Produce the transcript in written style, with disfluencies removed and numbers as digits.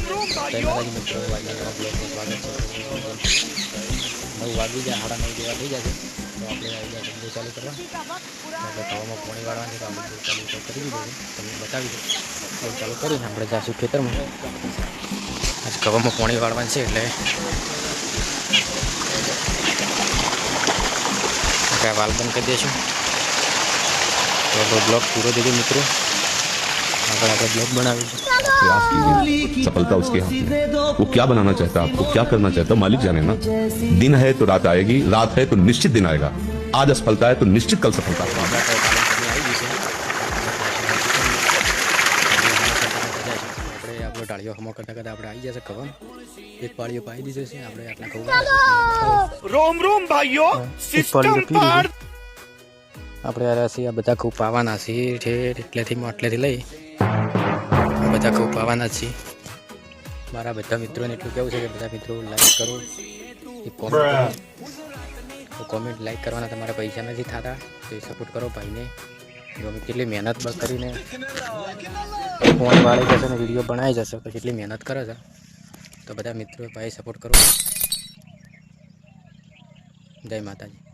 માતાજી મિત્રો, આજના નવા બ્લોગમાં સ્વાગત છે. 9 વાગી જાય, 9:30 જેવા થઈ જશે તો આપણે આવી જાય ધંધો ચાલુ કરવા. આપણે ખાવામાં પાણી વાળવાનું છે તો આપણે ચાલુ કરી દીધું છે, તમને બતાવી દઉં. ચાલુ કરીને આપણે જઈશું ખેતરમાં. આજ ખાવામાં પાણી વાળવાનું છે એટલે વાલ બંધ કરી દઈશું. તો બ્લોગ પૂરો દેજો મિત્રો. આગળ આપણે બ્લોગ બનાવીશું. सफलता उसके हाथ में है। वो क्या बनाना चाहता है, आपको क्या करना चाहता है, मालिक जाने ना। दिन है तो रात आएगी, रात है तो निश्चित दिन आएगा। आज असफलता है तो निश्चित कल सफलता है। આપણે આપણો ટાળીઓ હમો કરતા કરતા આપણે આવી જશે ખબર. એક પાળીઓ પાઈ દીધો છે આપણે આટલા ખબર. रोम रोम भाइयों सिस्टम पर આપણે આ બધા ખૂબ પાવાના છીએ ઠેઠ એટલેથી લઈ આ બધા ખૂબ પાવાના છીએ. મારા બધા મિત્રોને એટલું કહેવું છે કે બધા મિત્રો લાઈક કરો, કોમેન્ટ લાઈક કરવાના તમારા પૈસા નથી થતા તો એ સપોર્ટ કરો ભાઈને. જો અમે કેટલી મહેનત કરીને ફોન વાળી જશે ને વિડીયો બનાવી જશે તો કેટલી મહેનત કરે છે તો બધા મિત્રો ભાઈ સપોર્ટ કરો. જય માતાજી.